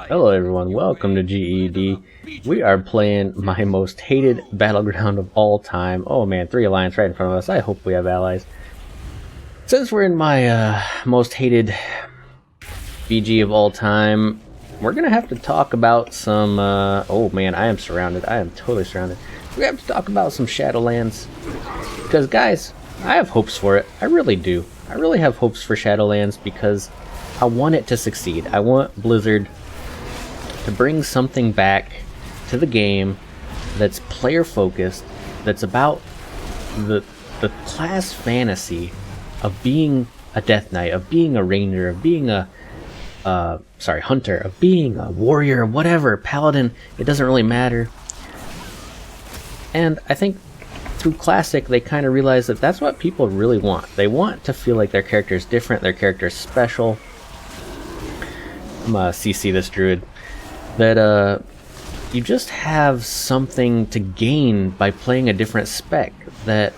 Hello everyone, welcome to GED. We are playing my most hated battleground of all time. Oh man, 3 alliance right in front of us. I hope we have allies. Since we're in my most hated BG of all time, we're gonna have to talk about some oh man, I am surrounded. I am totally surrounded. We have to talk about some Shadowlands. Because guys, I have hopes for it. I really do. I really have hopes for Shadowlands because I want it to succeed. I want Blizzard to bring something back to the game that's player focused, that's about the class fantasy of being a Death Knight, of being a Ranger, of being a Hunter, of being a Warrior, whatever, Paladin. It doesn't really matter. And I think through Classic they kind of realize that that's what people really want. They want to feel like their character is different, their character is special. I'm gonna CC this druid. That you just have something to gain by playing a different spec. That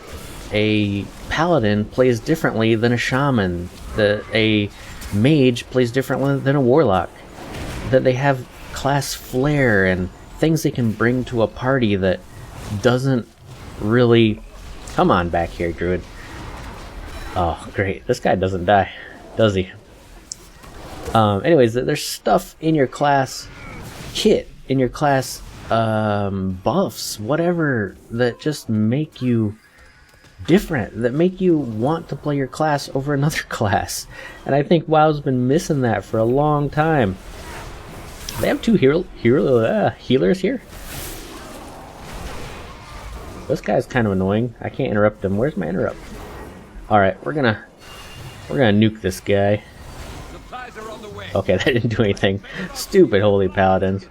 a paladin plays differently than a shaman. That a mage plays differently than a warlock. That they have class flair and things they can bring to a party that doesn't really... Come on back here, druid. Oh, great. This guy doesn't die, does he? Anyways, there's stuff in your class kit, in your class buffs, whatever, that just make you different, that make you want to play your class over another class. And I think WoW's been missing that for a long time. They have 2 healers here. This guy's kind of annoying. I can't interrupt him. Where's my interrupt? Alright, we're gonna nuke this guy. Okay, that didn't do anything. Stupid holy paladins.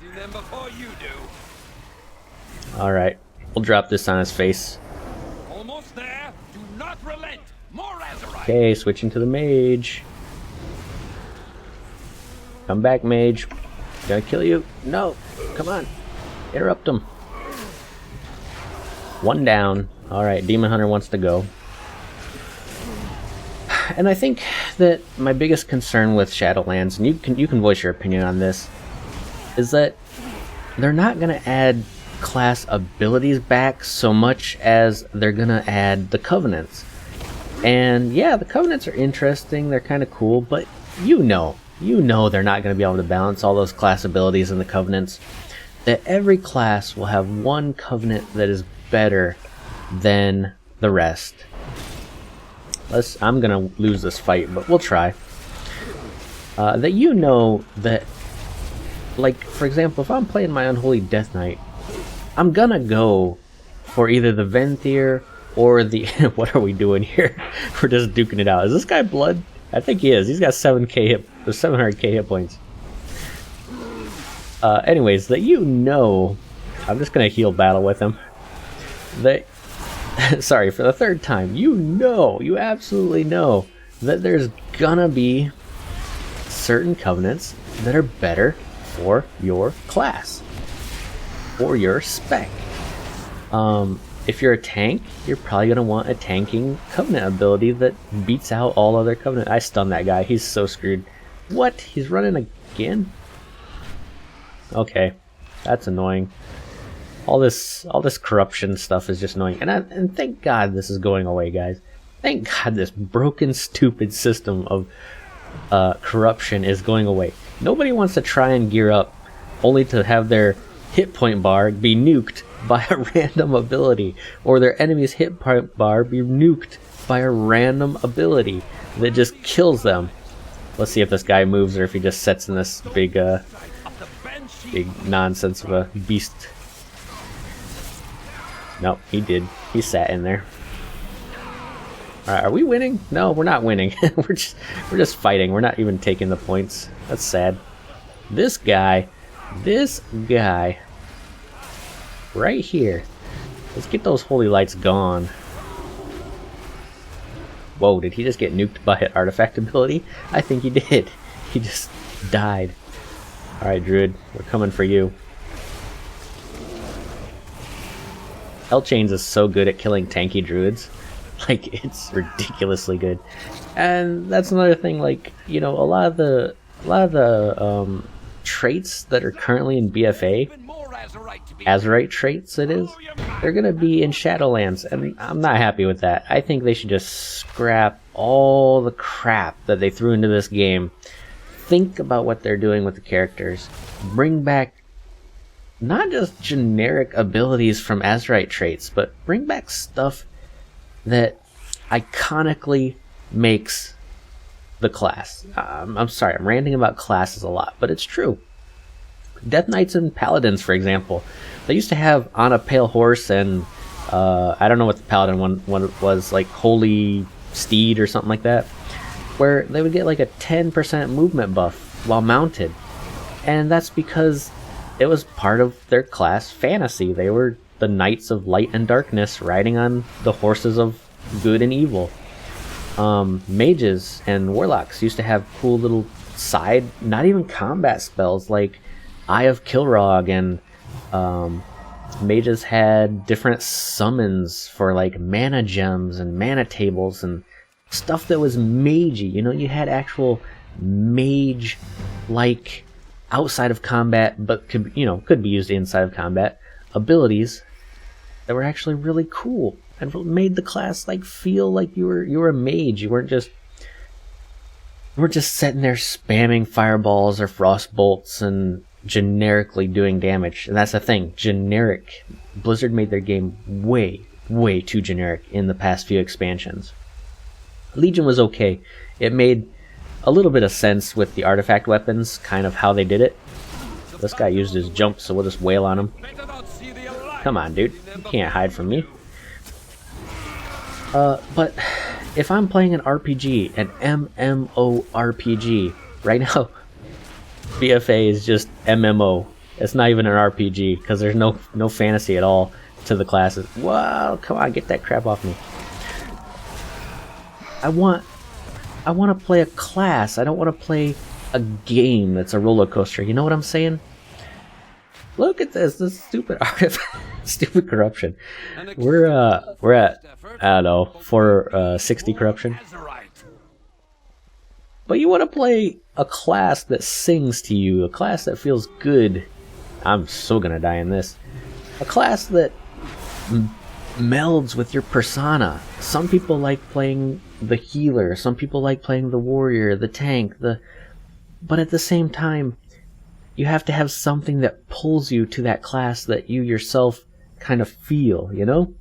Alright, we'll drop this on his face. Almost there. Do not relent. More Azeroth. Okay, switching to the mage. Come back, mage. Gonna kill you. No, come on. Interrupt him. 1 down. Alright, Demon Hunter wants to go. And I think that my biggest concern with Shadowlands, and you can voice your opinion on this, is that they're not going to add class abilities back so much as they're going to add the Covenants. And yeah, the Covenants are interesting, they're kind of cool, but you know they're not going to be able to balance all those class abilities in the Covenants. That every class will have one Covenant that is better than the rest. I'm gonna lose this fight, but we'll try. That like, for example, if I'm playing my Unholy Death Knight, I'm gonna go for either the Venthyr or the... What are we doing here? We're just duking it out. Is this guy blood? I think he is. He's got 700k hit points. Anyways, that I'm just gonna heal battle with him. Sorry, for the 3rd time, you absolutely know that there's gonna be certain Covenants that are better for your class, or your spec. If you're a tank, you're probably gonna want a tanking Covenant ability that beats out all other Covenant. I stunned that guy, he's so screwed. What? He's running again? Okay, that's annoying. All this corruption stuff is just annoying, and thank God this is going away, guys. Thank God this broken, stupid system of corruption is going away. Nobody wants to try and gear up only to have their hit point bar be nuked by a random ability, or their enemy's hit point bar be nuked by a random ability that just kills them. Let's see if this guy moves or if he just sits in this big nonsense of a beast. Nope, he did. He sat in there. Alright, are we winning? No, we're not winning. we're just fighting. We're not even taking the points. That's sad. This guy right here. Let's get those holy lights gone. Whoa, did he just get nuked by an artifact ability? I think he did. He just died. Alright, druid, we're coming for you. L-Chains is so good at killing tanky druids. Like, it's ridiculously good. And that's another thing, like, you know, a lot of the traits that are currently in BFA, Even more Azerite to be Azerite traits it is, they're gonna be in Shadowlands, and I'm not happy with that. I think they should just scrap all the crap that they threw into this game. Think about what they're doing with the characters. Bring back not just generic abilities from Azerite traits, but bring back stuff that iconically makes the class. I'm sorry, I'm ranting about classes a lot, but it's true. Death Knights and Paladins, for example, they used to have on a pale horse, and I don't know what the Paladin one was, like Holy Steed or something like that, where they would get like a 10% movement buff while mounted. And that's because it was part of their class fantasy. They were the Knights of Light and Darkness riding on the horses of good and evil. Mages and Warlocks used to have cool little side, not even combat spells, like Eye of Kilrog, and mages had different summons for like mana gems and mana tables and stuff that was magey. You know, you had actual mage like outside of combat, but could be used inside of combat abilities that were actually really cool and made the class like feel like you were a mage. You weren't just sitting there spamming fireballs or frost bolts and generically doing damage. And that's the thing, generic. Blizzard made their game way too generic in the past few expansions. Legion was okay. It made a little bit of sense with the artifact weapons, kind of how they did it. This guy used his jump, so we'll just wail on him. Come on, dude. You can't hide from me. But if I'm playing an RPG, an MMORPG, right now, BFA is just MMO. It's not even an RPG, because there's no fantasy at all to the classes. Wow, come on, get that crap off me. I want to play a class. I don't want to play a game that's a roller coaster. You know what I'm saying? Look at this stupid artifact, stupid corruption. We're at I don't know 460 corruption. But you want to play a class that sings to you, a class that feels good. I'm so gonna die in this. A class that melds with your persona. Some people like playing the healer, some people like playing the warrior, the tank, but at the same time, you have to have something that pulls you to that class that you yourself kind of feel, you know?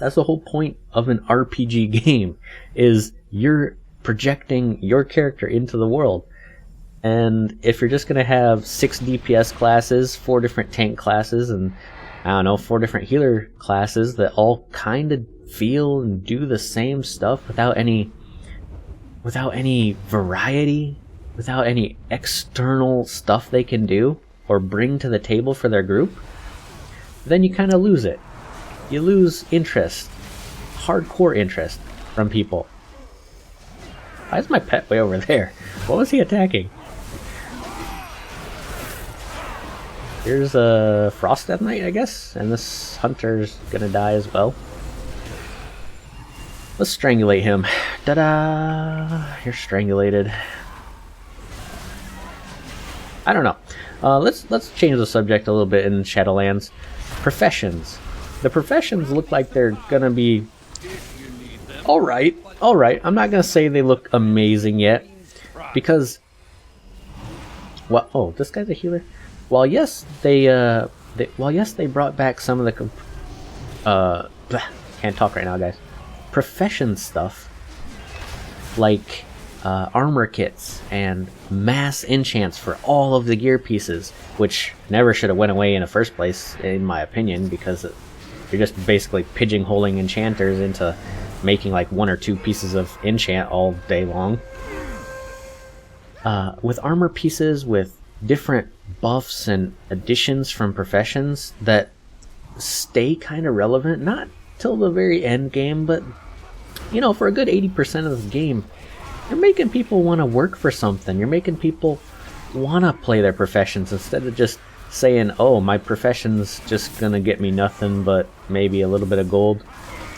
That's the whole point of an RPG game, is you're projecting your character into the world. And if you're just gonna have 6 DPS classes, 4 different tank classes, and I don't know, 4 different healer classes that all kind of feel and do the same stuff without any variety, without any external stuff they can do or bring to the table for their group, then you kind of lose it. You lose interest, hardcore interest from people. Why is my pet way over there? What was he attacking? Here's a Frost Death Knight, I guess, and this hunter's gonna die as well. Let's strangulate him. Ta-da! You're strangulated. I don't know. Let's change the subject a little bit in Shadowlands. Professions. The professions look like they're gonna be alright. I'm not gonna say they look amazing yet, because well, oh, this guy's a healer. While yes, they brought back some of the can't talk right now, guys. Profession stuff like armor kits and mass enchants for all of the gear pieces, which never should have went away in the first place, in my opinion, because you're just basically pigeonholing enchanters into making like 1 or 2 pieces of enchant all day long. With armor pieces with different buffs and additions from professions that stay kind of relevant, not till the very end game, but you know, for a good 80% of the game, you're making people want to work for something. You're making people want to play their professions instead of just saying, oh, my profession's just gonna get me nothing but maybe a little bit of gold.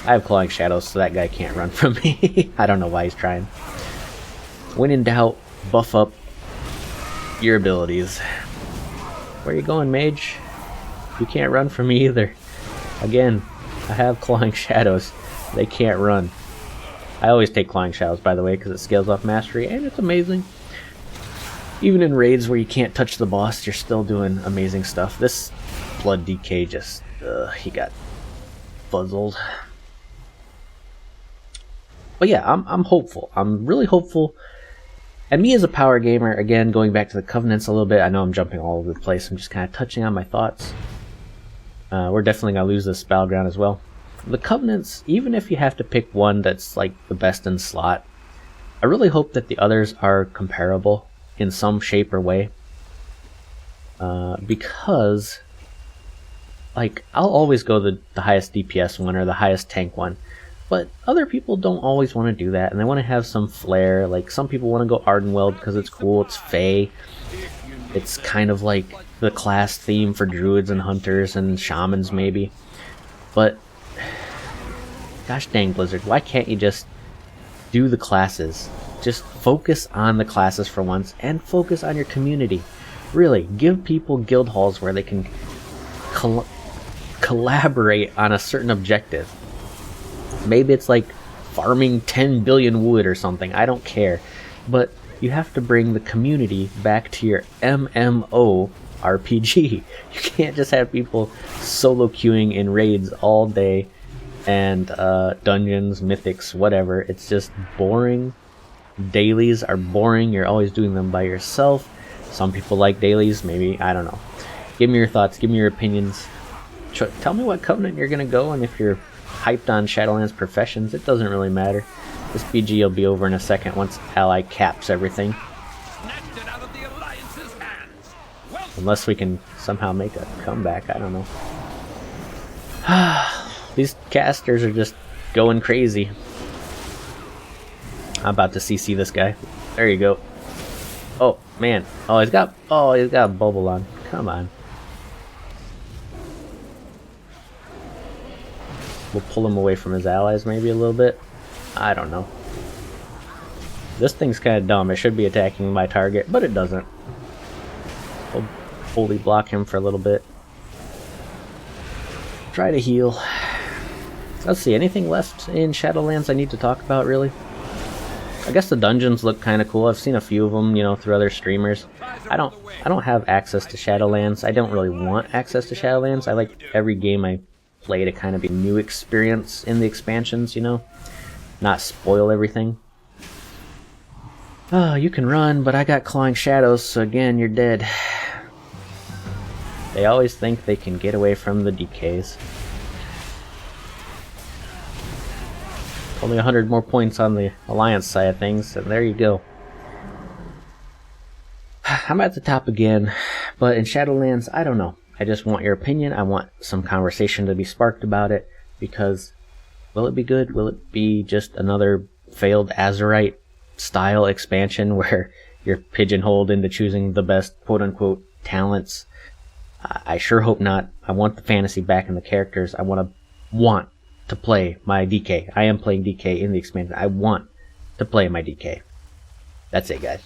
I have Clawing Shadows, so that guy can't run from me. I don't know why he's trying. When in doubt, buff up your abilities. Where you going, mage? You can't run from me either. Again, I have Clawing Shadows. They can't run. I always take Clawing Shadows, by the way, because it scales off mastery, and it's amazing. Even in raids where you can't touch the boss, you're still doing amazing stuff. This Blood DK just, he got fuzzled. But yeah, I'm hopeful. I'm really hopeful. And me as a power gamer, again, going back to the Covenants a little bit, I know I'm jumping all over the place. I'm just kind of touching on my thoughts. We're definitely going to lose this battleground as well. The Covenants, even if you have to pick one that's like the best in slot, I really hope that the others are comparable in some shape or way. Because, like, I'll always go the highest DPS one or the highest tank one. But other people don't always want to do that, and they want to have some flair. Like, some people want to go Ardenweld because it's cool, it's Fey. It's kind of like the class theme for druids and hunters and shamans, maybe. But, gosh dang, Blizzard, why can't you just do the classes? Just focus on the classes for once, and focus on your community. Really, give people guild halls where they can collaborate on a certain objective. Maybe it's like farming 10 billion wood or something, I don't care. But you have to bring the community back to your MMO RPG. You can't just have people solo queuing in raids all day and dungeons, mythics, whatever. It's just boring. Dailies are boring, you're always doing them by yourself. Some people like dailies, maybe, I don't know. Give me your thoughts, give me your opinions. Tell me what Covenant you're gonna go, and if you're hyped on Shadowlands Professions, it doesn't really matter. This BG will be over in a second once Ally caps everything. Unless we can somehow make a comeback, I don't know. These casters are just going crazy. I'm about to CC this guy. There you go. Oh man. Oh, he's got a bubble on. Come on. We'll pull him away from his allies maybe a little bit. I don't know. This thing's kind of dumb. It should be attacking my target, but it doesn't. We'll fully block him for a little bit. Try to heal. Let's see, anything left in Shadowlands I need to talk about, really? I guess the dungeons look kind of cool. I've seen a few of them, you know, through other streamers. I don't have access to Shadowlands. I don't really want access to Shadowlands. I like every game I play to kind of be a new experience in the expansions, you know? Not spoil everything. Oh, you can run, but I got Clawing Shadows, so again, you're dead. They always think they can get away from the DKs. Only 100 more points on the Alliance side of things, and there you go. I'm at the top again, but in Shadowlands, I don't know. I just want your opinion. I want some conversation to be sparked about it, because will it be good? Will it be just another failed Azeroth style expansion where you're pigeonholed into choosing the best quote-unquote talents? I sure hope not. I want the fantasy back in the characters. I want to play my DK. I am playing DK in the expansion. I want to play my DK. That's it, guys.